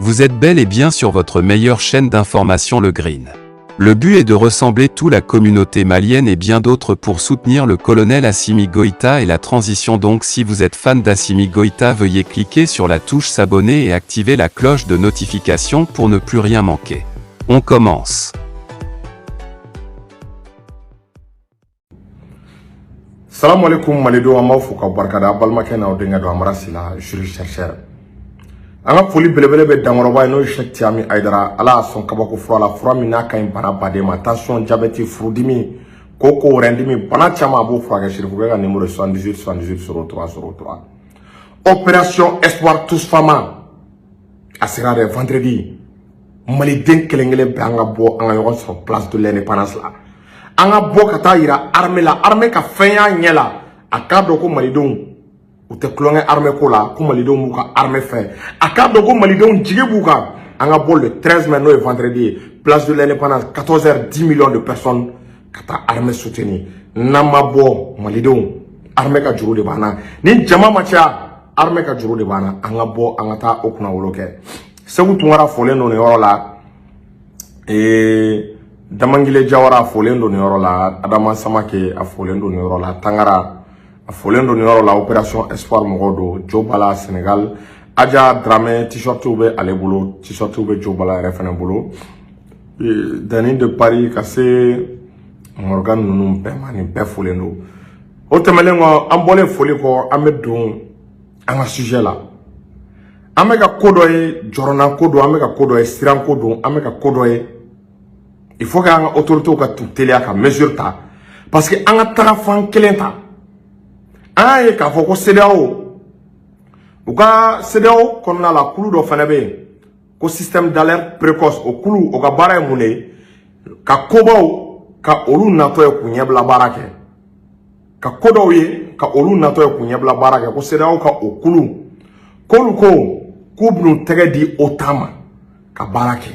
Vous êtes bel et bien sur votre meilleure chaîne d'information Le Green. Le but est de ressembler toute la communauté malienne et bien d'autres pour soutenir le colonel Assimi Goïta et la transition. Donc si vous êtes fan d'Assimi Goïta, veuillez cliquer sur la touche s'abonner et activer la cloche de notification pour ne plus rien manquer. On commence. Salam alaikum malido amaw fuka barkada balmake na odenga do amara sila juri chercheur anga foli belebele be dangoroba no Cheikh Tiami Aidara ala son kabako frola framina kay bana bade ma tension diabète frudimi koko rendimi bana chama bo froga shirifu ga numéro 78 78 03 03 opération espoir tous fama asira de vendredi mali den kelengele be anga bo anga yo sur place de l'indépendance là anga bo kata ira armée ka fenya nyela akado ko malidon ou te clonger armée ko la ko malidon mu ka armée fait akado ko malidon jige buka anga bo le 13 mai no et vendredi place de l'indépendance 14h 10 millions de personnes kata armée soutenir nama bo malidon armée ka juro de bana ni jama macha armée ka juro de bana anga bo anga ta okuna woloke segu tungara folen no ne yorola Damangile Jawara a folen do yɔrɔ la, Adama Samake a folen do yɔrɔ la, Tangara a folen do yɔrɔ la, opération espoir mɔgɔw do, Joe Bala Sénégal, Adja Dramé t-shirt bɛ ale bolo, t-shirt bɛ Joe Bala yɛrɛ fɛnɛ bolo. Dani de Paris ka se Morgan ninnu bɛɛ ma nin bɛɛ folen do. O tɛmɛnen kɔ an bɔlen foli kɔ an bɛ don an ka sujet la. An bɛ ka ko dɔ ye, jɔrɔna ko do, an bɛ ka ko dɔ ye, siran ko do, an bɛ ka ko dɔ ye. Il faut que les autorités aient une mesure parce que on a tarafan kelen ta an ye k'a fɔ ko CEDEAO u ka CEDEAO kɔnɔna la kulu dɔ fana bɛ yen ko système d'alerte précoce o kulu o ka baara ye mun de ye ka kobaw ka olu natɔ ye k'u ɲɛbila baara kɛ ka ko dɔw ye ka olu natɔ ye k'u ɲɛbila baara kɛ ko CEDEAO ka o kulu k'olu ko k'u bɛn'u tɛgɛ di OTAN ma ka baara kɛ.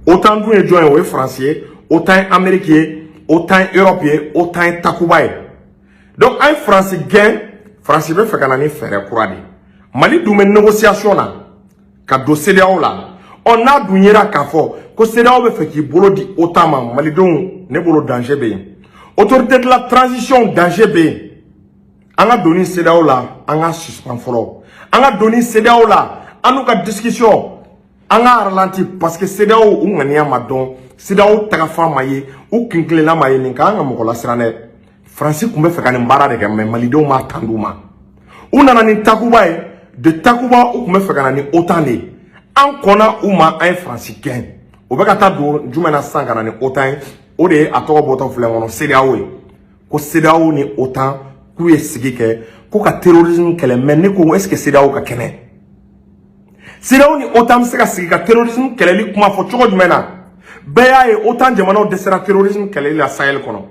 Autant d'où est joint au français, autant américain, autant européen, autant takoubaye. Donc, un français gain, français veut faire qu'on faire courage. Mali doumé négociation là, ka do CEDEAO là. On a dounyera kafo, que CEDEAO veut faire qui bolo di autant Mali don ne bolo danger bé. Autorité de la transition danger bé. On a donné CEDEAO là, on a suspend follow. On a donné CEDEAO là, on a discussion. On a ralenti parce que CEDEAO ou ngania madon CEDEAO tagafa maye ou kinklela maye ninka anga mokola sirane Francis kumbe feka ni mbara de mais malido ma tanduma ou nana ni takuba de takuba ou kumbe feka ni otane an kona ou ma un francicain ou beka ta do jumena sanga ni otan o de atogo boto flengono CEDEAO ko CEDEAO ni otan ku yesigike ko ka terrorisme kele men ni ko est-ce que CEDEAO ka kene CEDEAO ni autant se ka sigi ka terrorisme kɛlɛli kuma fɔ cogo jumɛn na bɛɛ y'a ye autant jamanaw dɛsɛra terrorisme kɛlɛli la Sahel kɔnɔ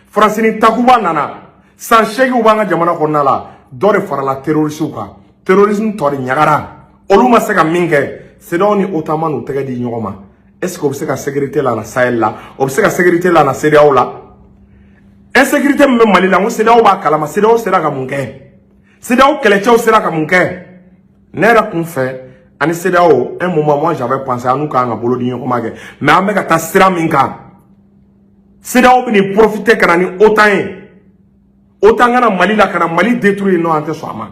France ni takuba nana san 8 b'an ka jamana kɔnɔna la dɔ de farala terroriste kan terrorisme tɔ de ɲagara olu ma se ka min kɛ CEDEAO ni autant ma n'u tɛgɛ di ɲɔgɔn ma est-ce que o bɛ se ka sécurité la na Sahel la o bɛ se ka sécurité la na CEDEAO la insécurité min bɛ Mali la n ko CEDEAO b'a kalama CEDEAO sera ka mun kɛ CEDEAO kɛlɛcɛw sera ka mun kɛ ne yɛrɛ kun fɛ ani CEDEAO un moment moi j'avais pensé à nous quand on bolo di ñoko magé mais am ka ta sira min kan CEDEAO bini profiter kana ni autant ngana Mali la kana Mali détruire no ante soma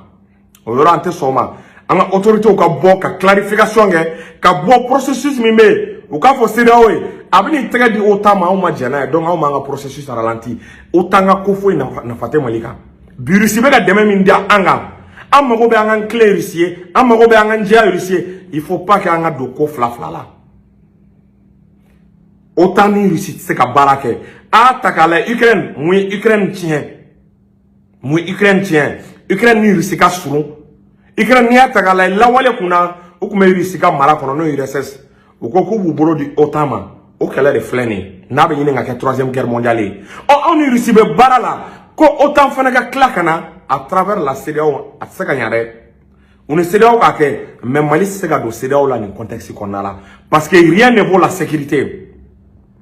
o yoro ante soma anga autorité ka bo ka clarification nge ka bo processus mi me o ka fo CEDEAO abini tege di autant ma o ma jana donc o ma nga processus ralenti autant nga ko fo na faté Mali kan birisi be ka deme min dia anga amago be angan clarifier amago be angan jairifier il faut pas que anga do ko flafla la autant ni Russie c'est ka barake atakala Ukraine muy Ukraine tient Ukraine ni Russie ka suru Ukraine ni atakala la wale kuna o kuma Russie ka mara kono no URSS o ko ko bu bolo di otama o kala de fleni na be yini nga ke 3e guerre mondiale on Russie be barala ko autant fana ka klakana à travers la CEDEAO à ce qu'il on est CEDEAO à que même Mali c'est que CEDEAO là dans le contexte qu'on a là parce que rien ne vaut la sécurité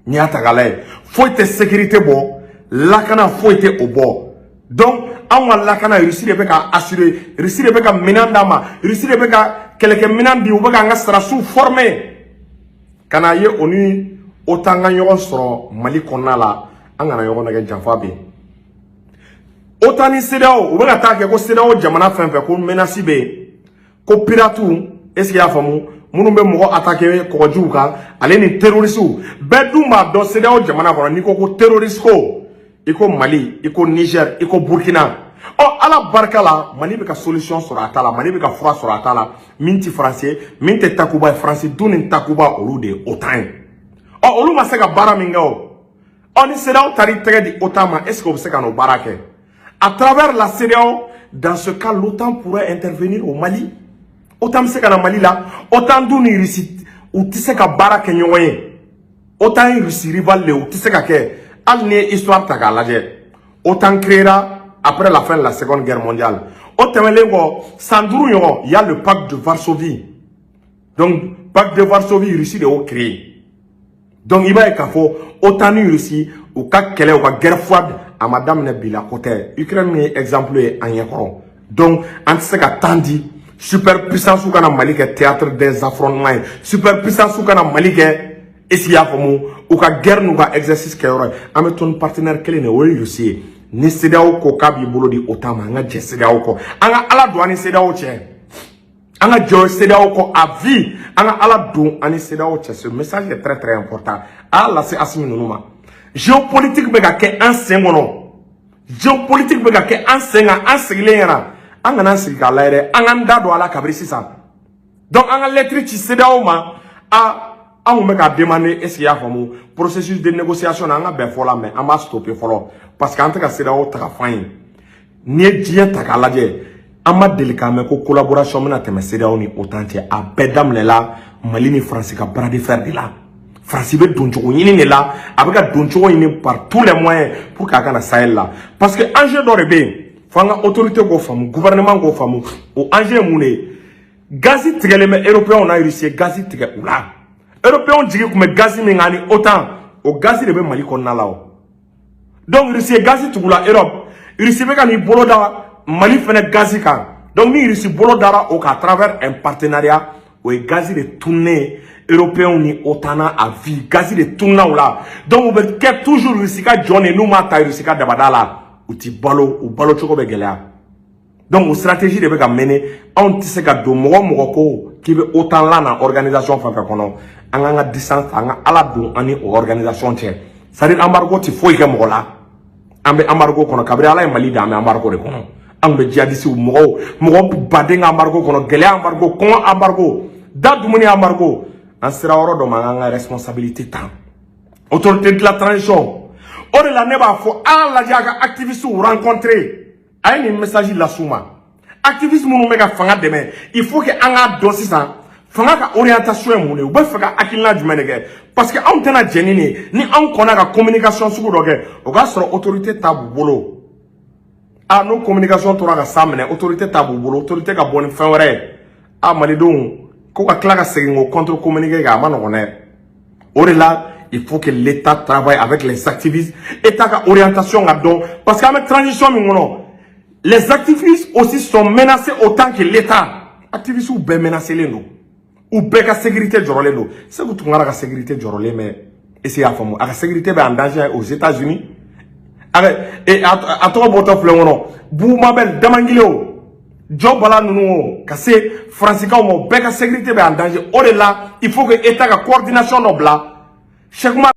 ni à ta galère faut être sécurité bon là quand faut être au bord donc an ka lakana Russie de bɛ ka assurer, Russie de bɛ ka minɛn d'a ma, Russie de bɛ ka kɛlɛkɛminɛn di, u bɛ ka an ka sɔrɔdasiw former kana ye o ni OTAN ka ɲɔgɔn sɔrɔ Mali kɔnɔna la, an kana ɲɔgɔn nɛgɛ janfa bɛ yen. OTAN ni CEDEAO u bɛ ka taa kɛ ko CEDEAO jamana fɛn fɛn ko menace bɛ yen, ko pirate est ce que y'a faamu minnu bɛ mɔgɔ attaquer kɔgɔjiw kan ale ni terroristes bɛɛ dun b'a dɔn CEDEAO jamana kɔnɔ n'i ko ko terroriste ko i ko Mali, i ko Niger, i ko Burkina. Ala barika la Mali bɛ ka solution sɔrɔ a ta la, Mali bɛ ka fura sɔrɔ a ta la min tɛ français, min tɛ takuba ye, français dun ni takuba olu de ye OTAN ye. Olu ma se ka baara min kɛ o. Ni CEDEAO taara i tɛgɛ di OTAN ma, est ce que o bɛ se ka n'o baara kɛ? À travers la CEDEAO, dans ce cas, l'OTAN pourrait intervenir au Mali. OTAN bɛ se ka na Mali la, OTAN dun ni Russie u tɛ se ka baara kɛ ɲɔgɔn ye. OTAN ye Russie rival le u tɛ se ka kɛ. Hali ni ye histoire ta k'a lajɛ, OTAN créera après la fin de la Seconde Guerre mondiale. O tɛmɛlen kɔ san 5 ɲɔgɔn, il y a le pacte de Varsovie. Donc pacte de Varsovie Russie de y'o créé. Donc il b'a ye k'a fɔ OTAN ni Russie u ka kɛlɛ, u ka guerre froide a ma daminɛ bi la ko tɛ. Ukraine ni exemple ye an ɲɛ kɔrɔ. Donc an tɛ se ka temps di superpuissance kana Mali kɛ théâtre des affrontements ye, superpuissance kana Mali kɛ est-ce qu'il y a faamu u ka guerre n'u ka exercice kɛyɔrɔ ye. An bɛ to ni partenaire kelen de o ye Russie ye. Ni CEDEAO ko k'a b'i bolo di OTAN ma, an ka jɛ CEDEAO kɔ, an ka Ala don ani CEDEAO cɛ, an ka jɔ CEDEAO kɔ à vie, an ka Ala don ani CEDEAO cɛ. Ce message est très très important a y'a lase Assimi ninnu ma. Géopolitique bɛ ka kɛ an sen kɔnɔ, géopolitique bɛ ka kɛ an sen kan, an sigilen ɲɛna, an kana an sigi k'a lajɛ dɛ, an k'an da don a la kabiri sisan. Donc an ka lettre ci CEDEAO ma, an kun bɛ ka demander est-ce qu'il y a faamu processus de négociation na an ka bɛn fɔ la, mais an b'a stopper fɔlɔ parce que an tɛ ka CEDEAO ta ka fan ye. N'i ye diɲɛ ta k'a lajɛ, an ma deli k'a mɛn ko collaboration bɛna tɛmɛ CEDEAO ni OTAN cɛ. A bɛɛ daminɛla Mali ni France ka bras de fer de la. France bɛ don cogo ɲini de la, a bɛ ka don cogo ɲini par tous les moyens pour k'a kana Sahel la. Parce que enjeu dɔ de bɛ yen, fo an ka autorité k'o faamu, gouvernement k'o faamu. O enjeu ye mun de ye? Gazi tigɛlen bɛ Européens na Russie gazi tigɛ u la. Européens jigi kun bɛ gazi min kan ni OTAN, o gazi de bɛ Mali kɔnɔna la o. Donc Russie gazi tugu la Europe, Russie bɛ ka n'i bolo da Mali fɛnɛ gazi kan. Donc ni Russie bolo dara o à travers un partenariat, o ye gazi de tourner Européens ni OTAN à vie, gazi de tourner o la. Donc o bɛ kɛ toujours Russie ka jɔn de n'u ma ta Russie ka dabada la, u ti balo, u balo cogo bɛ gɛlɛya. Donc o stratégie de bɛ ka mener, anw tɛ se ka don mɔgɔ ko k'i bɛ OTAN la na organisation fɛn fɛn kɔnɔ, an k'an ka distance ta, an ka Ala don ani o organisation cɛ. C'est-à-dire embargo ti foyi kɛ mɔgɔ la. An bɛ embargo kɔnɔ, kabiri Ala ye Mali da an bɛ embargo de kɔnɔ. An bɛ djihadistes mɔgɔ baden ka embargo kɔnɔ, gɛlɛya embargo, kɔngɔ embargo, da dumuni embargo. An sera yɔrɔ dɔ ma an ka responsabilité ta. Autorité de la transition. O de la ne b'a fɔ an lajɛ a ka activistes rencontrer. A ye nin message las'u ma. Activistes minnu bɛ ka fanga dɛmɛ, il faut que an k'a dɔn sisan fanga ka orientation ye mun ye, u bɛ fɛ ka hakilina jumɛn de kɛ. Parce que anw tɛna jɛn ni nin ye, ni anw kɔnna ka communication sugu dɔ kɛ, o k'a sɔrɔ autorité t'a b'u bolo. N'o communication tora ka s'a minɛ, autorité t'a b'u bolo, autorité ka bɔ ni fɛn wɛrɛ ye. Malidenw ko ka tila ka segin o contre communiqué kan a ma nɔgɔn dɛ. O de la il faut que l'État travaille avec les activistes. État ka orientation ka dɔn, parce que an bɛ transition min kɔnɔ, les activistes aussi sont menacés autant que l'État. Activistes ou bɛɛ menacés don, ou bɛɛ ka sécurité jɔrɔlen don. Segu Tunkara ka sécurité jɔrɔlen bɛ, est-ce qu'il y a faamu? A ka sécurité bɛ en danger aux États-Unis. A tɔgɔ bɔtɔ filɛ kɔnɔ, Boumabel Damangilo, Joe Bala ninnu ka se Fransikaw ma, bɛɛ ka sécurité bɛ en danger. O de la il faut que État ka coordination dɔ bila. Cheikh Oumar